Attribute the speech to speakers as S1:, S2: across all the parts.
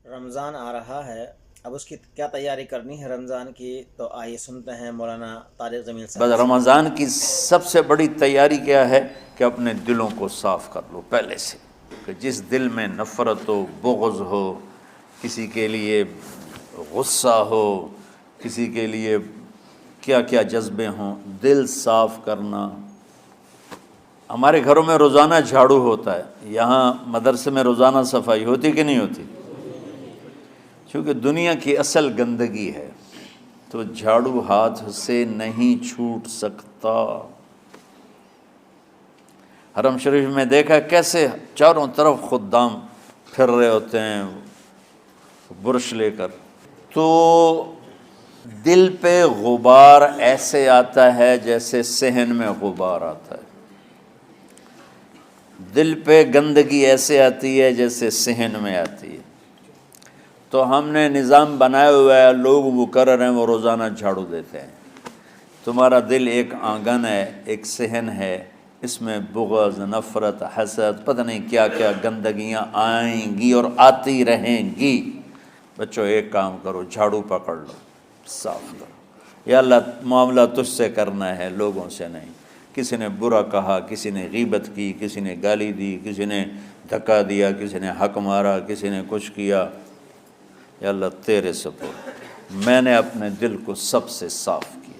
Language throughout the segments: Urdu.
S1: رمضان آ رہا ہے، اب اس کی کیا تیاری کرنی ہے رمضان کی؟ تو آئیے سنتے ہیں مولانا طارق جمیل
S2: بس
S1: صاحب سے۔
S2: رمضان کی سب سے بڑی تیاری کیا ہے کہ اپنے دلوں کو صاف کر لو پہلے سے، کہ جس دل میں نفرت ہو، بغض ہو، کسی کے لیے غصہ ہو، کسی کے لیے کیا کیا جذبے ہوں، دل صاف کرنا۔ ہمارے گھروں میں روزانہ جھاڑو ہوتا ہے، یہاں مدرسے میں روزانہ صفائی ہوتی کہ نہیں ہوتی؟ چونکہ دنیا کی اصل گندگی ہے تو جھاڑو ہاتھ سے نہیں چھوٹ سکتا۔ حرم شریف میں دیکھا کیسے چاروں طرف خدام پھر رہے ہوتے ہیں برش لے کر، تو دل پہ غبار ایسے آتا ہے جیسے صحن میں غبار آتا ہے، دل پہ گندگی ایسے آتی ہے جیسے صحن میں آتی ہے۔ تو ہم نے نظام بنایا ہوا ہے، لوگ وہ کر رہے ہیں، وہ روزانہ جھاڑو دیتے ہیں۔ تمہارا دل ایک آنگن ہے، ایک صحن ہے، اس میں بغض، نفرت، حسد، پتہ نہیں کیا کیا گندگیاں آئیں گی اور آتی رہیں گی۔ بچوں ایک کام کرو، جھاڑو پکڑ لو، صاف کرو۔ یا اللہ معاملہ تجھ سے کرنا ہے، لوگوں سے نہیں۔ کسی نے برا کہا، کسی نے غیبت کی، کسی نے گالی دی، کسی نے دھکا دیا، کسی نے حق مارا، کسی نے کچھ کیا، یا اللہ تیرے سپرد میں نے اپنے دل کو سب سے صاف کیا،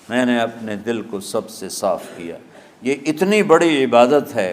S2: میں نے اپنے دل کو سب سے صاف کیا۔ یہ اتنی بڑی عبادت ہے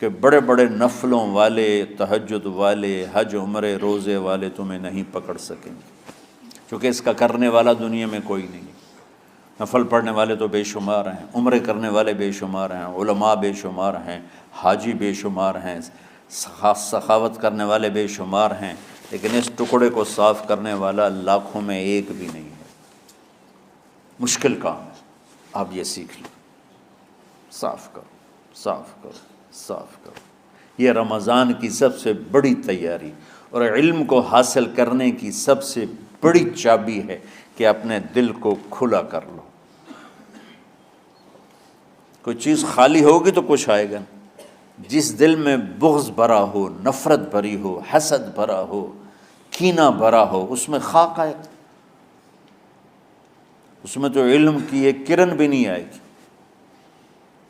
S2: کہ بڑے بڑے نفلوں والے، تہجد والے، حج عمرے روزے والے تمہیں نہیں پکڑ سکیں گے، چونکہ اس کا کرنے والا دنیا میں کوئی نہیں۔ نفل پڑھنے والے تو بے شمار ہیں، عمرے کرنے والے بے شمار ہیں، علماء بے شمار ہیں، حاجی بے شمار ہیں، سخاوت کرنے والے بے شمار ہیں، لیکن اس ٹکڑے کو صاف کرنے والا لاکھوں میں ایک بھی نہیں ہے۔ مشکل کام ہے، آپ یہ سیکھ لیں، صاف کرو، صاف کرو، صاف کرو۔ یہ رمضان کی سب سے بڑی تیاری اور علم کو حاصل کرنے کی سب سے بڑی چابی ہے کہ اپنے دل کو کھلا کر لو۔ کوئی چیز خالی ہوگی تو کچھ آئے گا۔ جس دل میں بغض بھرا ہو، نفرت بھری ہو، حسد بھرا ہو، کینہ بھرا ہو، اس میں خاک آئے گا، اس میں تو علم کی ایک کرن بھی نہیں آئے گی۔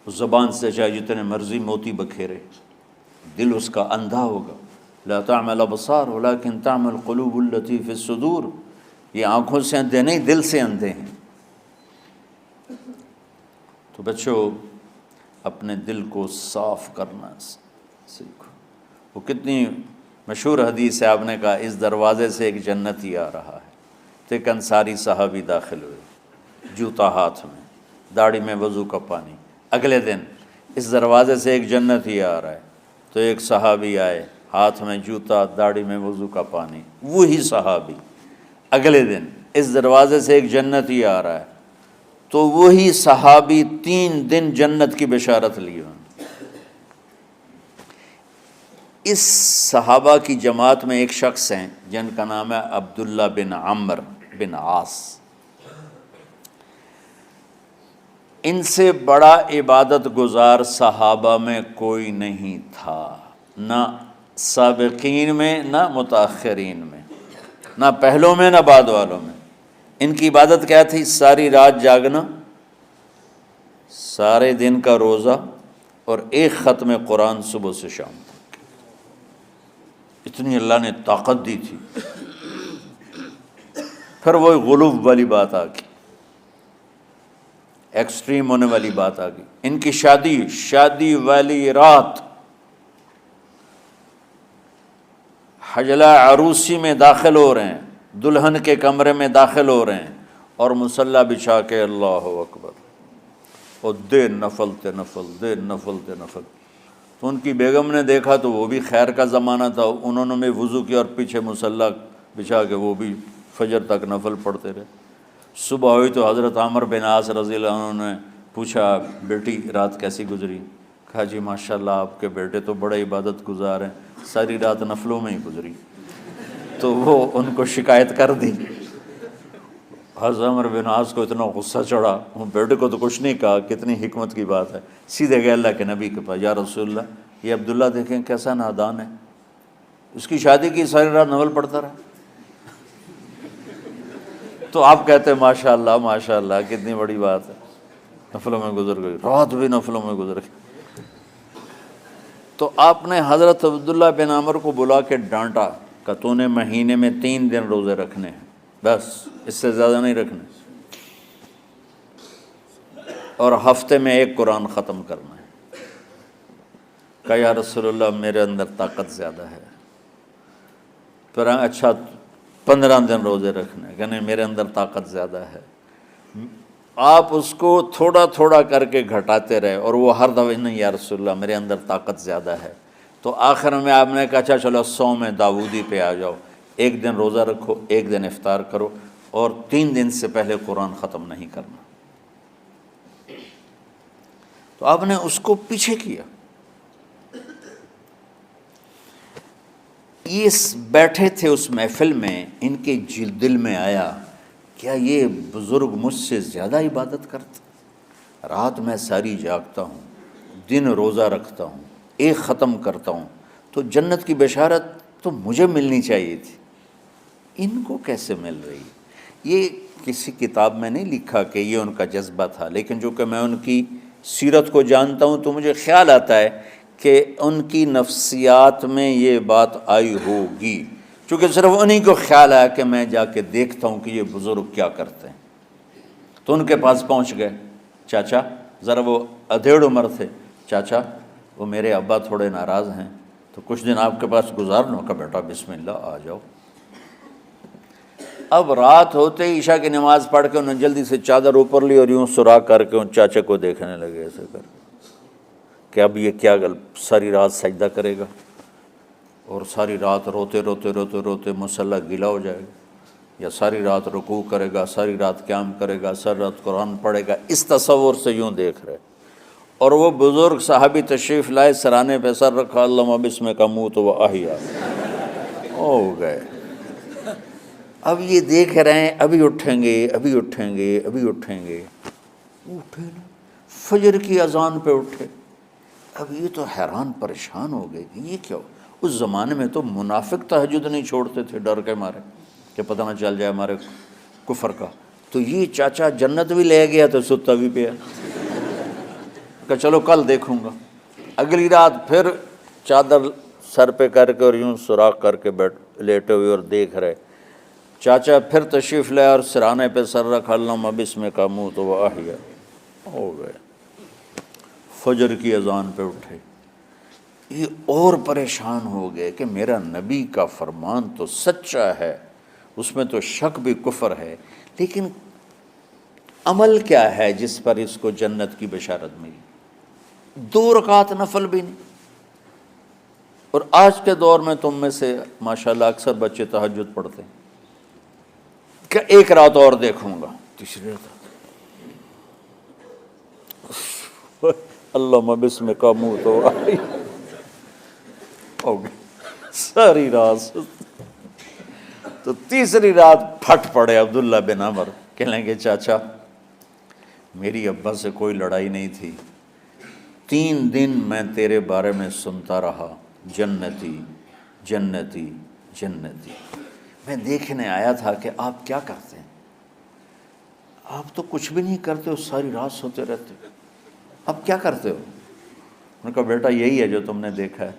S2: اس زبان سے چاہے جتنے مرضی موتی بکھیرے، دل اس کا اندھا ہوگا۔ لا تعمى الابصار ولكن تعمى القلوب التي في الصدور۔ یہ آنکھوں سے اندھے نہیں، دل سے اندھے ہیں۔ تو بچوں اپنے دل کو صاف کرنا سیکھو۔ وہ کتنی مشہور حدیث ہے، آپ نے کہا اس دروازے سے ایک جنتی آ رہا ہے، تو ایک انصاری صحابی داخل ہوئے، جوتا ہاتھ میں، داڑھی میں وضو کا پانی۔ اگلے دن اس دروازے سے ایک جنتی آ رہا ہے، تو ایک صحابی آئے، ہاتھ میں جوتا، داڑھی میں وضو کا پانی۔ وہی صحابی اگلے دن اس دروازے سے ایک جنتی آ رہا ہے، تو وہی صحابی 3 دن جنت کی بشارت لی انہوں نے۔ اس صحابہ کی جماعت میں ایک شخص ہیں جن کا نام ہے عبداللہ بن عمرو بن عاص۔ ان سے بڑا عبادت گزار صحابہ میں کوئی نہیں تھا، نہ سابقین میں نہ متاخرین میں، نہ پہلوں میں نہ بعد والوں میں۔ ان کی عبادت کیا تھی؟ ساری رات جاگنا، سارے دن کا روزہ، اور ایک ختم قرآن صبح سے شام تک۔ اتنی اللہ نے طاقت دی تھی۔ پھر وہ غلو والی بات آ گئی، ایکسٹریم ہونے والی بات آ گئی۔ ان کی شادی والی رات حجلہ عروسی میں داخل ہو رہے ہیں، دلہن کے کمرے میں داخل ہو رہے ہیں، اور مصلی بچھا کے اللہ اکبر، اور دیر نفل تے نفل، دیر نفل تے نفل۔ تو ان کی بیگم نے دیکھا تو وہ بھی خیر کا زمانہ تھا، انہوں نے بھی وضو کیا اور پیچھے مصلی بچھا کے وہ بھی فجر تک نفل پڑھتے رہے۔ صبح ہوئی تو حضرت عمر بن عاص رضی اللہ عنہ نے پوچھا، بیٹی رات کیسی گزری؟ کہا جی ماشاءاللہ آپ کے بیٹے تو بڑے عبادت گزار ہیں، ساری رات نفلوں میں ہی گزری۔ تو وہ ان کو شکایت کر دی۔ حضرت عمر بن عاص کو اتنا غصہ چڑھا، وہ بیٹے کو تو کچھ نہیں کہا، کتنی حکمت کی بات ہے، سیدھے گئے اللہ کے نبی کے پاس، یا رسول اللہ یہ عبداللہ دیکھیں کیسا نادان ہے، اس کی شادی کی ساری رات نفل پڑھتا رہا. تو آپ کہتے ہیں ماشاء اللہ کتنی بڑی بات ہے، نفلوں میں گزر گئی، رات بھی نفلوں میں گزر گئی. تو آپ نے حضرت عبداللہ بن عمر کو بلا کے ڈانٹا کہ تو نے مہینے میں 3 دن روزے رکھنے ہیں، بس اس سے زیادہ نہیں رکھنے، اور ہفتے میں 1 قرآن ختم کرنا ہے. کہا یا رسول اللہ میرے اندر طاقت زیادہ ہے. پھر اچھا 15 دن روزے رکھنے، کہ نہیں میرے اندر طاقت زیادہ ہے. آپ اس کو تھوڑا تھوڑا کر کے گھٹاتے رہے، اور وہ ہر دفعہ نہیں یا رسول اللہ میرے اندر طاقت زیادہ ہے. تو آخر میں آپ نے کہا اچھا چلو صوم داؤدی پہ آ جاؤ، 1 دن روزہ رکھو، 1 دن افطار کرو، اور 3 دن سے پہلے قرآن ختم نہیں کرنا. تو آپ نے اس کو پیچھے کیا. یہ بیٹھے تھے اس محفل میں، ان کے دل میں آیا کیا یہ بزرگ مجھ سے زیادہ عبادت کرتے؟ رات میں ساری جاگتا ہوں، دن روزہ رکھتا ہوں، 1 ختم کرتا ہوں، تو جنت کی بشارت تو مجھے ملنی چاہیے تھی، ان کو کیسے مل رہی؟ یہ کسی کتاب میں نہیں لکھا کہ یہ ان کا جذبہ تھا، لیکن جو کہ میں ان کی سیرت کو جانتا ہوں تو مجھے خیال آتا ہے کہ ان کی نفسیات میں یہ بات آئی ہوگی، چونکہ صرف انہی کو خیال آیا کہ میں جا کے دیکھتا ہوں کہ یہ بزرگ کیا کرتے ہیں. تو ان کے پاس پہنچ گئے، چاچا ذرا، وہ ادھیڑ عمر تھے، چاچا وہ میرے ابا تھوڑے ناراض ہیں تو کچھ دن آپ کے پاس گزار لوں. کا بیٹا بسم اللہ آ جاؤ. اب رات ہوتے ہی عشاء کی نماز پڑھ کے انہوں نے جلدی سے چادر اوپر لی اور یوں سراغ کر کے ان چاچا کو دیکھنے لگے ایسے کر کہ اب یہ کیا ساری رات سجدہ کرے گا، اور ساری رات روتے روتے روتے روتے مصلی گیلا ہو جائے گا، یا ساری رات رکوع کرے گا، ساری رات قیام کرے گا، ساری رات قرآن پڑھے گا. اس تصور سے یوں دیکھ رہے، اور وہ بزرگ صحابی تشریف لائے، سرانے پہ سر رکھا، اللہم بسمک اموت و احیا، ہو گئے. اب یہ دیکھ رہے ہیں ابھی اٹھیں گے، ابھی اٹھیں گے، ابھی اٹھیں گے. اٹھے نا، فجر کی اذان پہ اٹھے. اب یہ تو حیران پریشان ہو گئے کہ یہ کیا ہو. اس زمانے میں تو منافق تہجد نہیں چھوڑتے تھے ڈر کے مارے کہ پتہ نہ چل جائے ہمارے کفر کا. تو یہ چاچا جنت بھی لے گیا تو ستا بھی پیا کہ چلو کل دیکھوں گا. اگلی رات پھر چادر سر پہ کر کے اور یوں سوراخ کر کے لیٹے ہوئے اور دیکھ رہے. چاچا پھر تشریف لائے اور سرانے پہ سر رکھا، اللہم بسمک اموت و احیا، ہو گئے. فجر کی اذان پہ اٹھے. یہ اور پریشان ہو گئے کہ میرا نبی کا فرمان تو سچا ہے، اس میں تو شک بھی کفر ہے، لیکن عمل کیا ہے جس پر اس کو جنت کی بشارت ملی؟ 2 رکعت نفل بھی نہیں. اور آج کے دور میں تم میں سے ماشاءاللہ اکثر بچے تہجد پڑھتے ہیں کہ 1 رات اور دیکھوں گا، تیسری رات اللہم بسمک اموت و احیا، ہو گئی ساری رات. تو تیسری رات پھٹ پڑے عبداللہ بن عمر، کہنے لگے چاچا میری ابا سے کوئی لڑائی نہیں تھی، 3 دن میں تیرے بارے میں سنتا رہا، جنتی جنتی جنتی. میں دیکھنے آیا تھا کہ آپ کیا کرتے ہیں. آپ تو کچھ بھی نہیں کرتے ہو، ساری رات سوتے رہتے ہو، اب کیا کرتے ہو؟ ان کا بیٹا یہی ہے جو تم نے دیکھا ہے.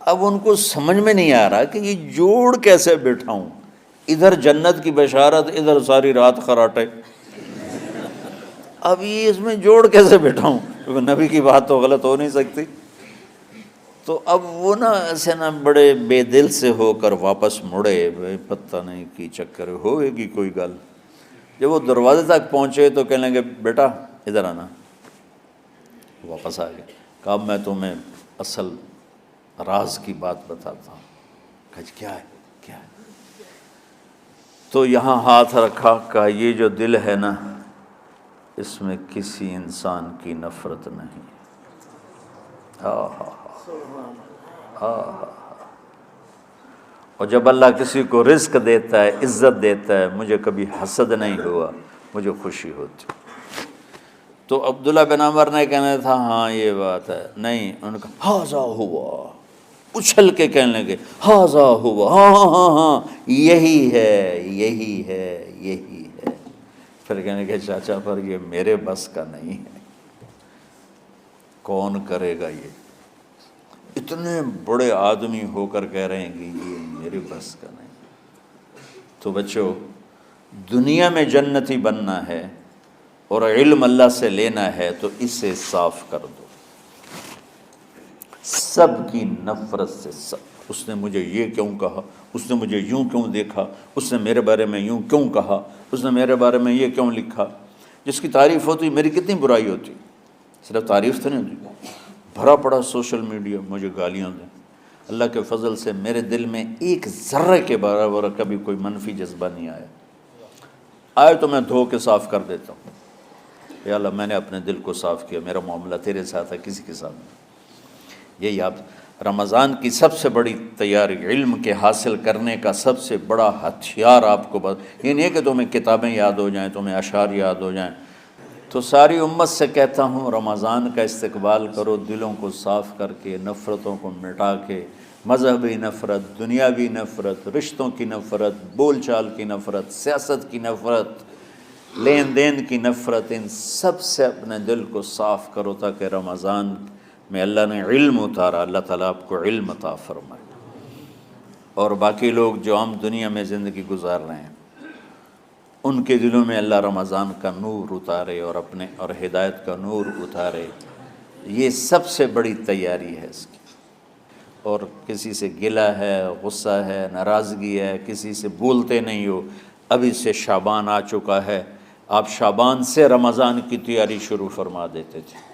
S2: اب ان کو سمجھ میں نہیں آ رہا کہ یہ جوڑ کیسے بٹھاؤں، ادھر جنت کی بشارت، ادھر ساری رات خراٹے. اب یہ اس میں جوڑ کیسے بٹھاؤں، کیونکہ نبی کی بات تو غلط ہو نہیں سکتی. تو اب وہ نا ایسے نا بڑے بے دل سے ہو کر واپس مڑے، پتہ نہیں کی چکر ہوئے گی کوئی گل. جب وہ دروازے تک پہنچے تو کہنے لگے بیٹا ادھر آنا. واپس آ گئے. کہا میں تمہیں اصل راز کی بات بتاتا ہوں. کہا کیا ہے کیا ہے؟ تو یہاں ہاتھ رکھا، کہا یہ جو دل ہے نا اس میں کسی انسان کی نفرت نہیں. اور جب اللہ کسی کو رزق دیتا ہے، عزت دیتا ہے، مجھے کبھی حسد نہیں ہوا، مجھے خوشی ہوتی. تو عبداللہ بن عمر نے کہنا تھا ہاں یہ بات ہے، نہیں، انہوں نے کہا ہاذا ہوا، اچھل کے کہنے لگے ہاذا ہوا، ہاں ہاں ہاں ہاں یہی ہے یہی ہے یہی ہے۔ پھر کہنے کہ چاچا پر یہ میرے بس کا نہیں ہے، کون کرے گا یہ؟ اتنے بڑے آدمی ہو کر کہہ رہے ہیں کہ یہ میرے بس کا نہیں۔ تو بچوں، دنیا میں جنتی بننا ہے اور علم اللہ سے لینا ہے تو اسے صاف کر دو، سب کی نفرت سے۔ سب، اس نے مجھے یہ کیوں کہا، اس نے مجھے یوں کیوں دیکھا، اس نے میرے بارے میں یوں کیوں کہا، اس نے میرے بارے میں یہ کیوں لکھا۔ جس کی تعریف ہوتی میری کتنی برائی ہوتی، صرف تعریف تو نہیں ہوتی، بھرا پڑا سوشل میڈیا مجھے گالیاں دیں۔ اللہ کے فضل سے میرے دل میں ایک ذرے کے برابر کبھی کوئی منفی جذبہ نہیں آیا، آئے تو میں دھو کے صاف کر دیتا ہوں، یا اللہ میں نے اپنے دل کو صاف کیا، میرا معاملہ تیرے ساتھ ہے، کسی کے ساتھ نہیں۔ یہی آپ رمضان کی سب سے بڑی تیاری، علم کے حاصل کرنے کا سب سے بڑا ہتھیار آپ کو یہ نہیں ہے کہ تمہیں کتابیں یاد ہو جائیں، تمہیں اشعار یاد ہو جائیں۔ تو ساری امت سے کہتا ہوں رمضان کا استقبال کرو، دلوں کو صاف کر کے، نفرتوں کو مٹا کے، مذہبی نفرت، دنیاوی نفرت، رشتوں کی نفرت، بول چال کی نفرت، سیاست کی نفرت، لین دین کی نفرت، ان سب سے اپنے دل کو صاف کرو تاکہ رمضان میں اللہ نے علم اتارا، اللہ تعالیٰ آپ کو علم عطا فرمائے، اور باقی لوگ جو عام دنیا میں زندگی گزار رہے ہیں ان کے دلوں میں اللہ رمضان کا نور اتارے اور ہدایت کا نور اتارے۔ یہ سب سے بڑی تیاری ہے اس کی۔ اور کسی سے گلہ ہے، غصہ ہے، ناراضگی ہے، کسی سے بولتے نہیں ہو، ابھی سے شعبان آ چکا ہے، آپ شعبان سے رمضان کی تیاری شروع فرما دیتے تھے۔